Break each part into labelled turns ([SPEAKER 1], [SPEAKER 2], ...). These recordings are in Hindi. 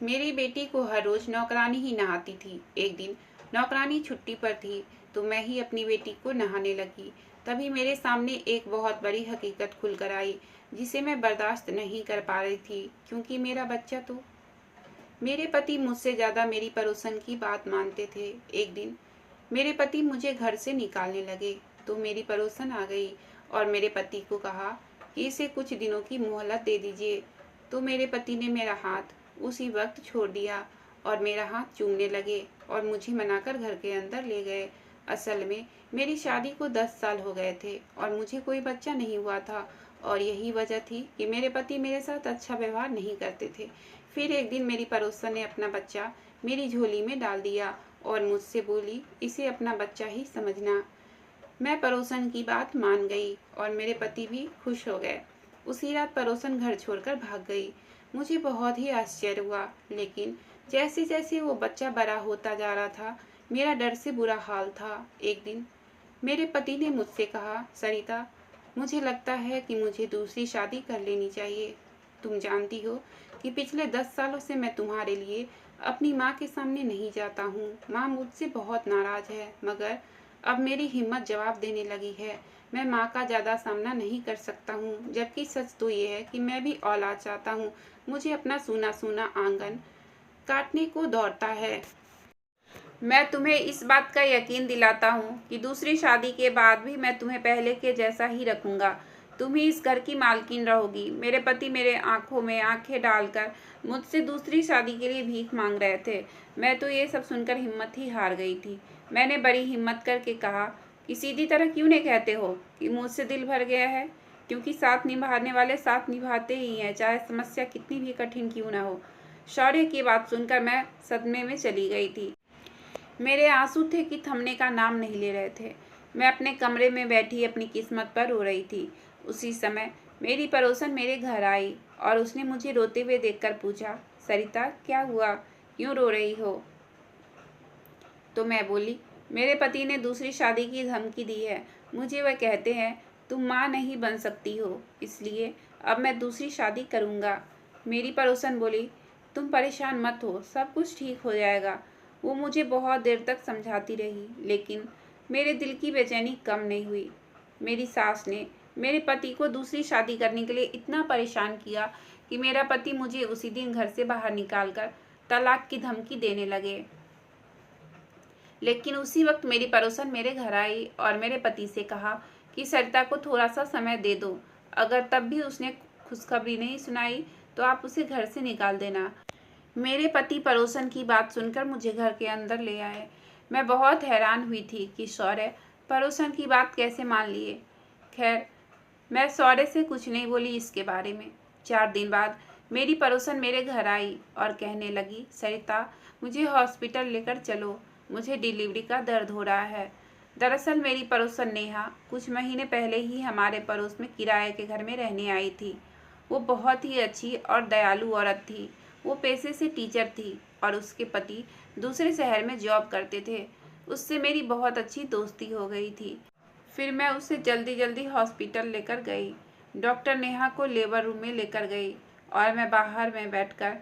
[SPEAKER 1] मेरी बेटी को हर रोज नौकरानी ही नहाती थी। एक दिन नौकरानी छुट्टी पर थी तो मैं ही अपनी बेटी को नहाने लगी। तभी मेरे सामने एक बहुत बड़ी हकीकत खुलकर आई जिसे मैं बर्दाश्त नहीं कर पा रही थी, क्योंकि मेरा बच्चा तो मेरे पति मुझसे ज्यादा मेरी पड़ोसन की बात मानते थे। एक दिन मेरे पति मुझे घर से निकालने लगे तो मेरी पड़ोसन आ गई और मेरे पति को कहा कि इसे कुछ दिनों की मोहलत दे दीजिए। तो मेरे पति ने मेरा हाथ उसी वक्त छोड़ दिया और मेरा हाथ चूमने लगे और मुझे मनाकर घर के अंदर ले गए। असल में मेरी शादी को 10 साल हो गए थे और मुझे कोई बच्चा नहीं हुआ था, और यही वजह थी कि मेरे पति मेरे साथ अच्छा व्यवहार नहीं करते थे। फिर एक दिन मेरी पड़ोसन ने अपना बच्चा मेरी झोली में डाल दिया और मुझसे बोली, इसे अपना बच्चा ही समझना। मैं पड़ोसन की बात मान गई और मेरे पति भी खुश हो गए। उसी रात पड़ोसन घर छोड़कर भाग गई। मुझे बहुत ही आश्चर्य हुआ, लेकिन जैसे जैसे वो बच्चा बड़ा होता जा रहा था, मेरा डर से बुरा हाल था। एक दिन मेरे पति ने मुझसे कहा, सरिता, मुझे लगता है कि मुझे दूसरी शादी कर लेनी चाहिए। तुम जानती हो कि पिछले 10 सालों से मैं तुम्हारे लिए अपनी माँ के सामने नहीं जाता हूँ। माँ मुझसे बहुत नाराज है, मगर अब मेरी हिम्मत जवाब देने लगी है। मैं माँ का ज़्यादा सामना नहीं कर सकता हूँ, जबकि सच तो ये है कि मैं भी औलाद चाहता हूँ। मुझे अपना सूना सूना आंगन काटने को दौड़ता है। मैं तुम्हें इस बात का यकीन दिलाता हूँ कि दूसरी शादी के बाद भी मैं तुम्हें पहले के जैसा ही रखूंगा। तुम ही इस घर की मालकिन रहोगी। मेरे पति मेरे आंखों में आंखें डालकर मुझसे दूसरी शादी के लिए भीख मांग रहे थे। मैं तो ये सब सुनकर हिम्मत ही हार गई थी। मैंने बड़ी हिम्मत करके कहा कि सीधी तरह क्यों नहीं कहते हो कि मुझसे दिल भर गया है, क्योंकि साथ निभाने वाले साथ निभाते ही हैं, चाहे समस्या कितनी भी कठिन क्यों न हो। शौर्य की बात सुनकर मैं सदमे में चली गई थी। मेरे आंसू थे कि थमने का नाम नहीं ले रहे थे। मैं अपने कमरे में बैठी अपनी किस्मत पर रो रही थी। उसी समय मेरी पड़ोसन मेरे घर आई और उसने मुझे रोते हुए देखकर पूछा, सरिता, क्या हुआ, क्यों रो रही हो? तो मैं बोली, मेरे पति ने दूसरी शादी की धमकी दी है। मुझे वह कहते हैं तुम माँ नहीं बन सकती हो, इसलिए अब मैं दूसरी शादी करूँगा। मेरी पड़ोसन बोली, तुम परेशान मत हो, सब कुछ ठीक हो जाएगा। वो मुझे बहुत देर तक समझाती रही, लेकिन मेरे दिल की बेचैनी कम नहीं हुई। मेरी सास ने मेरे पति को दूसरी शादी करने के लिए इतना परेशान किया कि मेरा पति मुझे उसी दिन घर से बाहर निकालकर तलाक की धमकी देने लगे। लेकिन उसी वक्त मेरी पड़ोसन मेरे घर आई और मेरे पति से कहा कि सरिता को थोड़ा सा समय दे दो। अगर तब भी उसने खुशखबरी नहीं सुनाई तो आप उसे घर से निकाल देना। मेरे पति पड़ोसन की बात सुनकर मुझे घर के अंदर ले आए। मैं बहुत हैरान हुई थी कि शौर्य पड़ोसन की बात कैसे मान लिए। खैर, मैं शौर्य से कुछ नहीं बोली इसके बारे में। 4 दिन बाद मेरी पड़ोसन मेरे घर आई और कहने लगी, सरिता, मुझे हॉस्पिटल लेकर चलो, मुझे डिलीवरी का दर्द हो रहा है। दरअसल मेरी पड़ोसन नेहा कुछ महीने पहले ही हमारे पड़ोस में किराए के घर में रहने आई थी। वो बहुत ही अच्छी और दयालु औरत थी। वो पेशे से टीचर थी और उसके पति दूसरे शहर में जॉब करते थे। उससे मेरी बहुत अच्छी दोस्ती हो गई थी। फिर मैं उसे जल्दी जल्दी हॉस्पिटल लेकर गई। डॉक्टर नेहा को लेबर रूम में लेकर गई और मैं बाहर में बैठकर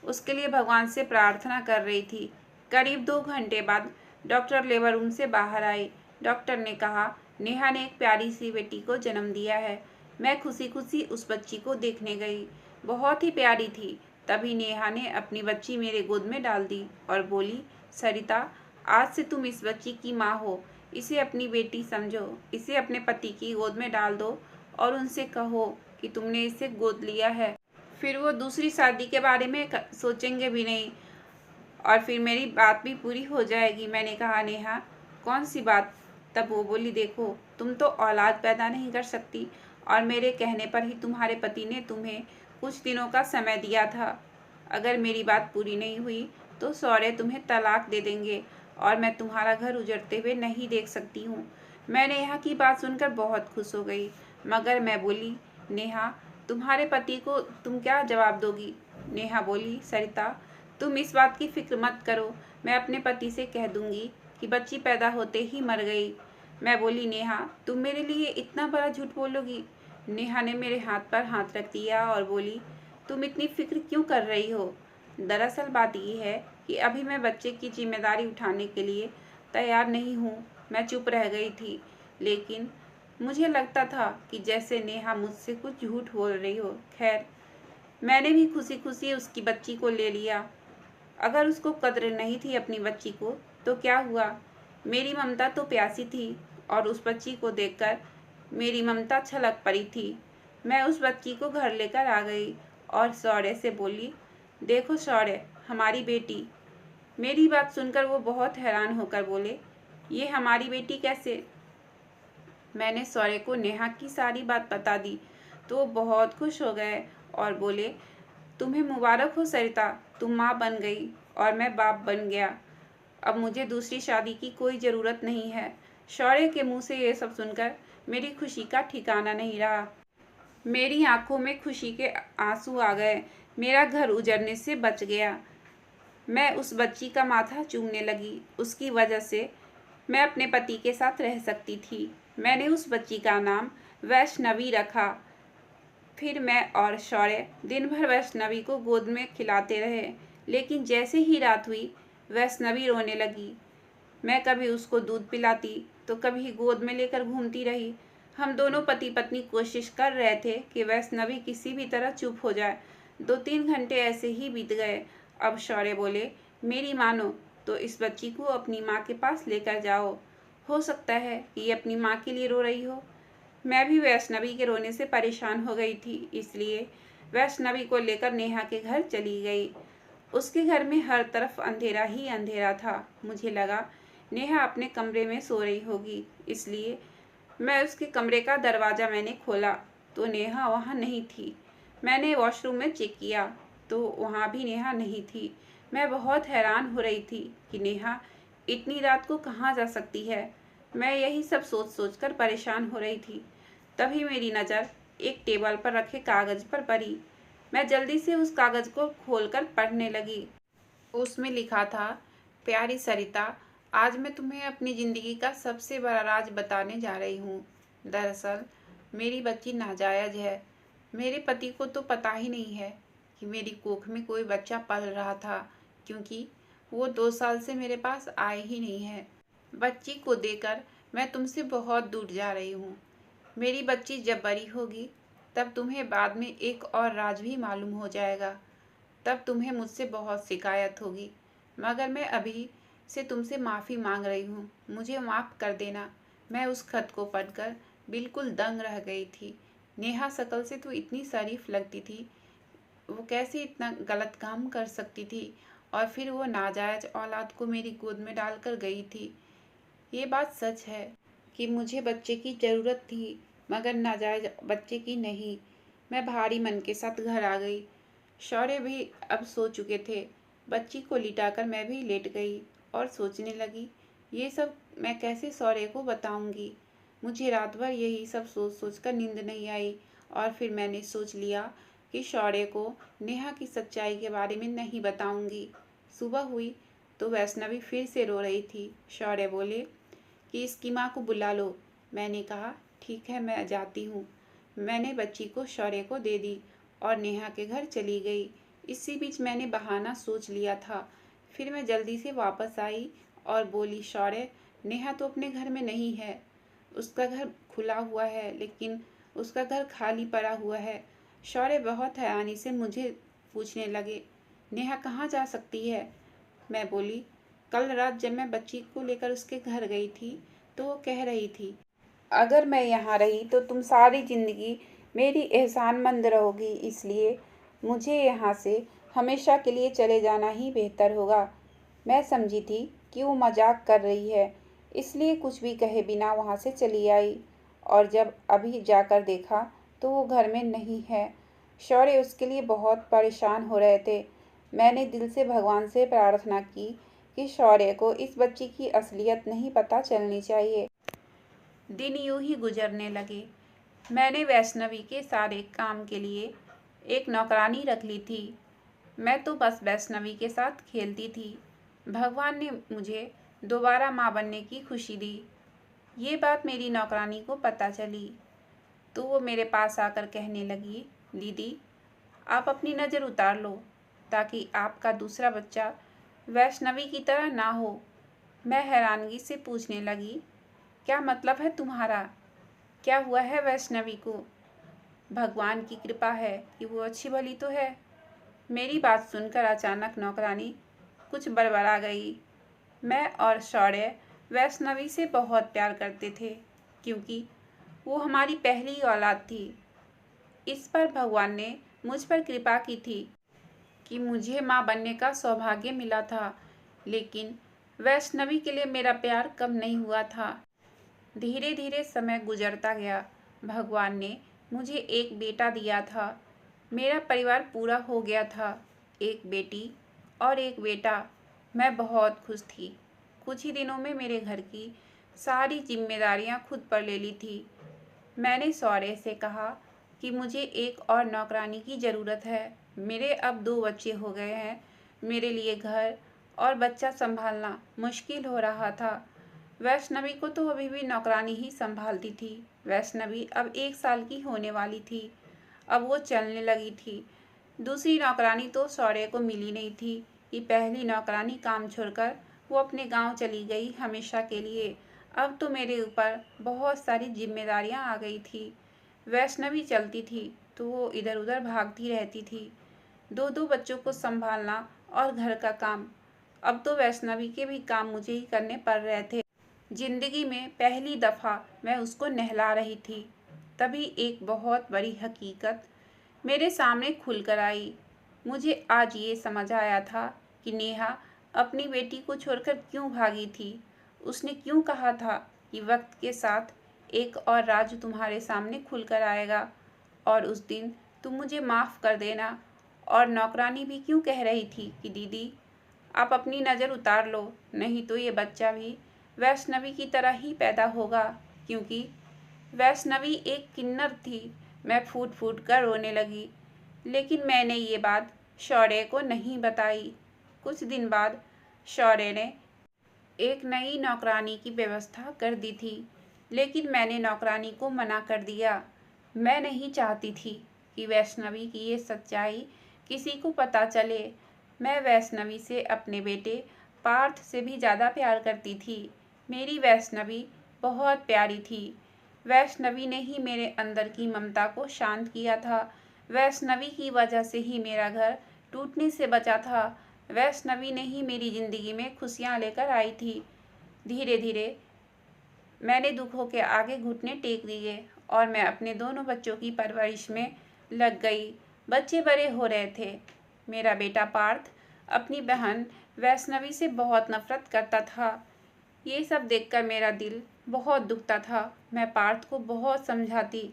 [SPEAKER 1] उसके लिए भगवान से प्रार्थना कर रही थी। करीब 2 घंटे बाद डॉक्टर लेबर रूम से बाहर आई। डॉक्टर ने कहा, नेहा ने एक प्यारी सी बेटी को जन्म दिया है। मैं खुशी खुशी उस बच्ची को देखने गई। बहुत ही प्यारी थी। तभी नेहा ने अपनी बच्ची मेरे गोद में डाल दी और बोली, सरिता, आज से तुम इस बच्ची की माँ हो। इसे अपनी बेटी समझो। इसे अपने पति की गोद में डाल दो और उनसे कहो कि तुमने इसे गोद लिया है। फिर वो दूसरी शादी के बारे में सोचेंगे भी नहीं और फिर मेरी बात भी पूरी हो जाएगी। मैंने कहा, नेहा, कौन सी बात? तब वो बोली, देखो, तुम तो औलाद पैदा नहीं कर सकती और मेरे कहने पर ही तुम्हारे पति ने तुम्हें कुछ दिनों का समय दिया था। अगर मेरी बात पूरी नहीं हुई तो शौर्य तुम्हें तलाक दे देंगे और मैं तुम्हारा घर उजड़ते हुए नहीं देख सकती हूँ। मैं नेहा की बात सुनकर बहुत खुश हो गई, मगर मैं बोली, नेहा, तुम्हारे पति को तुम क्या जवाब दोगी? नेहा बोली, सरिता, तुम इस बात की फिक्र मत करो। मैं अपने पति से कह दूंगी कि बच्ची पैदा होते ही मर गई। मैं बोली, नेहा, तुम मेरे लिए इतना बड़ा झूठ बोलोगी? नेहा ने मेरे हाथ पर हाथ रख दिया और बोली, तुम इतनी फिक्र क्यों कर रही हो? दरअसल बात ये है कि अभी मैं बच्चे की जिम्मेदारी उठाने के लिए तैयार नहीं हूँ। मैं चुप रह गई थी, लेकिन मुझे लगता था कि जैसे नेहा मुझसे कुछ झूठ बोल रही हो। खैर, मैंने भी खुशी खुशी उसकी बच्ची को ले लिया। अगर उसको कद्र नहीं थी अपनी बच्ची को, तो क्या हुआ? मेरी ममता तो प्यासी थी और उस बच्ची को देखकर मेरी ममता छलक पड़ी थी। मैं उस बच्ची को घर लेकर आ गई और शौर्य से बोली, देखो शौर्य, हमारी बेटी। मेरी बात सुनकर वो बहुत हैरान होकर बोले, ये हमारी बेटी कैसे? मैंने शौर्य को नेहा की सारी बात बता दी तो वो बहुत खुश हो गए और बोले, तुम्हें मुबारक हो सरिता, तुम माँ बन गई और मैं बाप बन गया। अब मुझे दूसरी शादी की कोई ज़रूरत नहीं है। शौर्य के मुंह से ये सब सुनकर मेरी खुशी का ठिकाना नहीं रहा। मेरी आंखों में खुशी के आंसू आ गए। मेरा घर उजड़ने से बच गया। मैं उस बच्ची का माथा चूमने लगी। उसकी वजह से मैं अपने पति के साथ रह सकती थी। मैंने उस बच्ची का नाम वैष्णवी रखा। फिर मैं और शौर्य दिन भर वैष्णवी को गोद में खिलाते रहे, लेकिन जैसे ही रात हुई वैष्णवी रोने लगी। मैं कभी उसको दूध पिलाती तो कभी गोद में लेकर घूमती रही। हम दोनों पति पत्नी कोशिश कर रहे थे कि वैष्णवी किसी भी तरह चुप हो जाए। 2-3 घंटे ऐसे ही बीत गए। अब शौर्य बोले, मेरी मानो तो इस बच्ची को अपनी माँ के पास लेकर जाओ। हो सकता है कि ये अपनी माँ के लिए रो रही हो। मैं भी वैष्णवी के रोने से परेशान हो गई थी, इसलिए वैष्णवी को लेकर नेहा के घर चली गई। उसके घर में हर तरफ अंधेरा ही अंधेरा था। मुझे लगा नेहा अपने कमरे में सो रही होगी, इसलिए मैं उसके कमरे का दरवाज़ा मैंने खोला तो नेहा वहाँ नहीं थी। मैंने वॉशरूम में चेक किया तो वहाँ भी नेहा नहीं थी। मैं बहुत हैरान हो रही थी कि नेहा इतनी रात को कहाँ जा सकती है। मैं यही सब सोच सोच कर परेशान हो रही थी। तभी मेरी नज़र एक टेबल पर रखे कागज़ पर पड़ी। मैं जल्दी से उस कागज़ को खोलकर पढ़ने लगी। उसमें लिखा था, प्यारी सरिता, आज मैं तुम्हें अपनी ज़िंदगी का सबसे बड़ा राज बताने जा रही हूँ। दरअसल मेरी बच्ची नाजायज़ है। मेरे पति को तो पता ही नहीं है कि मेरी कोख में कोई बच्चा पल रहा था, क्योंकि वो 2 साल से मेरे पास आए ही नहीं है। बच्ची को देकर मैं तुमसे बहुत दूर जा रही हूँ। मेरी बच्ची जब बड़ी होगी तब तुम्हें बाद में एक और राज भी मालूम हो जाएगा। तब तुम्हें मुझसे बहुत शिकायत होगी, मगर मैं अभी से तुमसे माफ़ी मांग रही हूँ। मुझे माफ़ कर देना। मैं उस खत को पढ़कर बिल्कुल दंग रह गई थी। नेहा शक्ल से तो इतनी शरीफ लगती थी, वो कैसे इतना गलत काम कर सकती थी? और फिर वो नाजायज़ औलाद को मेरी गोद में डालकर गई थी। ये बात सच है कि मुझे बच्चे की ज़रूरत थी, मगर नाजायज़ बच्चे की नहीं। मैं भारी मन के साथ घर आ गई। शौर्य भी अब सो चुके थे। बच्ची को लिटाकर मैं भी लेट गई और सोचने लगी, ये सब मैं कैसे शौर्य को बताऊंगी। मुझे रात भर यही सब सोच सोच कर नींद नहीं आई और फिर मैंने सोच लिया कि शौर्य को नेहा की सच्चाई के बारे में नहीं बताऊंगी। सुबह हुई तो वैष्णवी फिर से रो रही थी। शौर्य बोले कि इसकी माँ को बुला लो। मैंने कहा, ठीक है, मैं जाती हूँ। मैंने बच्ची को शौर्य को दे दी और नेहा के घर चली गई। इसी बीच मैंने बहाना सोच लिया था। फिर मैं जल्दी से वापस आई और बोली, शौर्य, नेहा तो अपने घर में नहीं है। उसका घर खुला हुआ है, लेकिन उसका घर खाली पड़ा हुआ है। शौर्य बहुत हैरानी से मुझे पूछने लगे, नेहा कहाँ जा सकती है? मैं बोली, कल रात जब मैं बच्ची को लेकर उसके घर गई थी तो वो कह रही थी, अगर मैं यहाँ रही तो तुम सारी ज़िंदगी मेरी एहसानमंद रहोगी, इसलिए मुझे यहाँ से हमेशा के लिए चले जाना ही बेहतर होगा। मैं समझी थी कि वो मजाक कर रही है, इसलिए कुछ भी कहे बिना वहाँ से चली आई और जब अभी जाकर देखा तो वो घर में नहीं है। शौर्य उसके लिए बहुत परेशान हो रहे थे। मैंने दिल से भगवान से प्रार्थना की कि शौर्य को इस बच्ची की असलियत नहीं पता चलनी चाहिए। दिन यूं ही गुजरने लगे। मैंने वैष्णवी के सारे काम के लिए एक नौकरानी रख ली थी। मैं तो बस वैष्णवी के साथ खेलती थी। भगवान ने मुझे दोबारा माँ बनने की खुशी दी। ये बात मेरी नौकरानी को पता चली तो वो मेरे पास आकर कहने लगी, दीदी, आप अपनी नज़र उतार लो। ताकि आपका दूसरा बच्चा वैष्णवी की तरह ना हो। मैं हैरानगी से पूछने लगी, क्या मतलब है तुम्हारा? क्या हुआ है वैष्णवी को? भगवान की कृपा है कि वो अच्छी भली तो है। मेरी बात सुनकर अचानक नौकरानी कुछ बड़बड़ा गई। मैं और शौर्य वैष्णवी से बहुत प्यार करते थे क्योंकि वो हमारी पहली औलाद थी। इस पर भगवान ने मुझ पर कृपा की थी कि मुझे माँ बनने का सौभाग्य मिला था, लेकिन वैष्णवी के लिए मेरा प्यार कम नहीं हुआ था। धीरे धीरे समय गुजरता गया। भगवान ने मुझे एक बेटा दिया था। मेरा परिवार पूरा हो गया था, एक बेटी और एक बेटा। मैं बहुत खुश थी। कुछ ही दिनों में मेरे घर की सारी जिम्मेदारियां खुद पर ले ली थी। मैंने शौर्य से कहा कि मुझे एक और नौकरानी की ज़रूरत है। मेरे अब 2 बच्चे हो गए हैं। मेरे लिए घर और बच्चा संभालना मुश्किल हो रहा था। वैष्णवी को तो अभी भी नौकरानी ही संभालती थी। वैष्णवी अब 1 साल की होने वाली थी। अब वो चलने लगी थी। दूसरी नौकरानी तो शौर्य को मिली नहीं थी कि पहली नौकरानी काम छोड़कर वो अपने गांव चली गई हमेशा के लिए। अब तो मेरे ऊपर बहुत सारी जिम्मेदारियां आ गई थी। वैष्णवी चलती थी तो वो इधर उधर भागती रहती थी। 2 बच्चों को संभालना और घर का काम। अब तो वैष्णवी के भी काम मुझे ही करने पड़ रहे थे। जिंदगी में पहली दफ़ा मैं उसको नहला रही थी। तभी एक बहुत बड़ी हकीकत मेरे सामने खुलकर आई। मुझे आज ये समझ आया था कि नेहा अपनी बेटी को छोड़कर क्यों भागी थी। उसने क्यों कहा था कि वक्त के साथ एक और राज तुम्हारे सामने खुलकर आएगा, और उस दिन तुम मुझे माफ़ कर देना। और नौकरानी भी क्यों कह रही थी कि दीदी आप अपनी नज़र उतार लो, नहीं तो ये बच्चा भी वैष्णवी की तरह ही पैदा होगा, क्योंकि वैष्णवी एक किन्नर थी। मैं फूट फूट कर रोने लगी, लेकिन मैंने ये बात शौर्य को नहीं बताई। कुछ दिन बाद शौर्य ने एक नई नौकरानी की व्यवस्था कर दी थी, लेकिन मैंने नौकरानी को मना कर दिया। मैं नहीं चाहती थी कि वैष्णवी की ये सच्चाई किसी को पता चले। मैं वैष्णवी से अपने बेटे पार्थ से भी ज़्यादा प्यार करती थी। मेरी वैष्णवी बहुत प्यारी थी। वैष्णवी ने ही मेरे अंदर की ममता को शांत किया था। वैष्णवी की वजह से ही मेरा घर टूटने से बचा था। वैष्णवी ने ही मेरी ज़िंदगी में खुशियाँ लेकर आई थी। धीरे धीरे मैंने दुखों के आगे घुटने टेक दिए और मैं अपने दोनों बच्चों की परवरिश में लग गई। बच्चे बड़े हो रहे थे। मेरा बेटा पार्थ अपनी बहन वैष्णवी से बहुत नफरत करता था। ये सब देखकर मेरा दिल बहुत दुखता था। मैं पार्थ को बहुत समझाती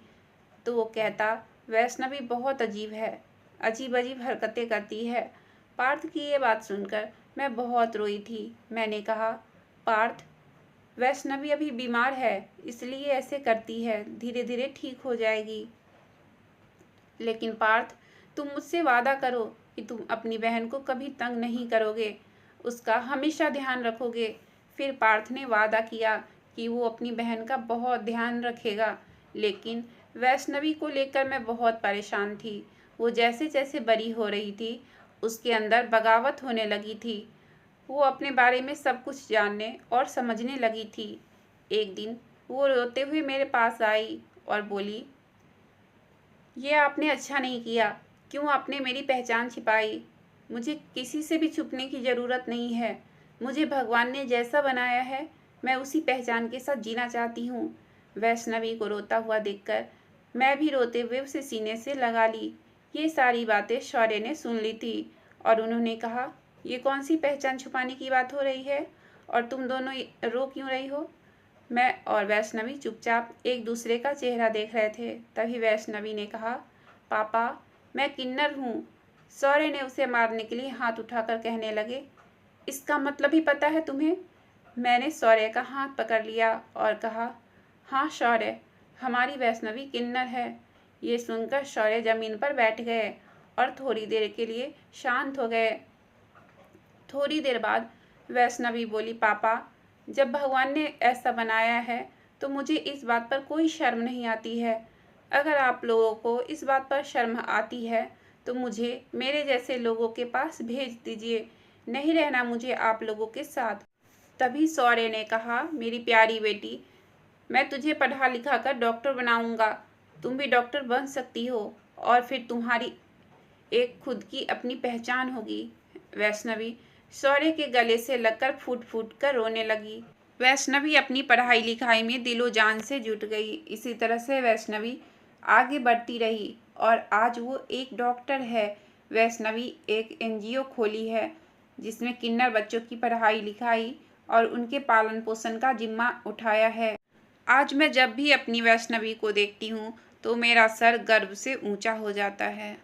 [SPEAKER 1] तो वो कहता वैष्णवी बहुत अजीब है, अजीब अजीब हरकतें करती है। पार्थ की ये बात सुनकर मैं बहुत रोई थी। मैंने कहा, पार्थ, वैष्णवी अभी बीमार है इसलिए ऐसे करती है, धीरे धीरे ठीक हो जाएगी। लेकिन पार्थ, तुम मुझसे वादा करो कि तुम अपनी बहन को कभी तंग नहीं करोगे, उसका हमेशा ध्यान रखोगे। फिर पार्थ ने वादा किया कि वो अपनी बहन का बहुत ध्यान रखेगा। लेकिन वैष्णवी को लेकर मैं बहुत परेशान थी। वो जैसे जैसे बड़ी हो रही थी उसके अंदर बगावत होने लगी थी। वो अपने बारे में सब कुछ जानने और समझने लगी थी। एक दिन वो रोते हुए मेरे पास आई और बोली, ये आपने अच्छा नहीं किया। क्यों आपने मेरी पहचान छिपाई? मुझे किसी से भी छुपने की ज़रूरत नहीं है। मुझे भगवान ने जैसा बनाया है मैं उसी पहचान के साथ जीना चाहती हूँ। वैष्णवी को रोता हुआ देखकर मैं भी रोते हुए उसे सीने से लगा ली। ये सारी बातें शौर्य ने सुन ली थी और उन्होंने कहा, ये कौन सी पहचान छुपाने की बात हो रही है और तुम दोनों रो क्यों रही हो? मैं और वैष्णवी चुपचाप एक दूसरे का चेहरा देख रहे थे। तभी वैष्णवी ने कहा, पापा, मैं किन्नर हूँ। शौर्य ने उसे मारने के लिए हाथ उठाकर कहने लगे, इसका मतलब ही पता है तुम्हें? मैंने शौर्य का हाथ पकड़ लिया और कहा, हाँ शौर्य, हमारी वैष्णवी किन्नर है। ये सुनकर शौर्य जमीन पर बैठ गए और थोड़ी देर के लिए शांत हो गए। थोड़ी देर बाद वैष्णवी बोली, पापा, जब भगवान ने ऐसा बनाया है तो मुझे इस बात पर कोई शर्म नहीं आती है। अगर आप लोगों को इस बात पर शर्म आती है तो मुझे मेरे जैसे लोगों के पास भेज दीजिए, नहीं रहना मुझे आप लोगों के साथ। तभी शौर्य ने कहा, मेरी प्यारी बेटी, मैं तुझे पढ़ा लिखा कर डॉक्टर बनाऊंगा। तुम भी डॉक्टर बन सकती हो और फिर तुम्हारी एक खुद की अपनी पहचान होगी। वैष्णवी शौर्य के गले से लगकर फूट फूट कर रोने लगी। वैष्णवी अपनी पढ़ाई लिखाई में दिलो जान से जुट गई। इसी तरह से वैष्णवी आगे बढ़ती रही और आज वो एक डॉक्टर है। वैष्णवी एक एनजीओ खोली है जिसमें किन्नर बच्चों की पढ़ाई लिखाई और उनके पालन पोषण का जिम्मा उठाया है। आज मैं जब भी अपनी वैष्णवी को देखती हूँ तो मेरा सर गर्व से ऊंचा हो जाता है।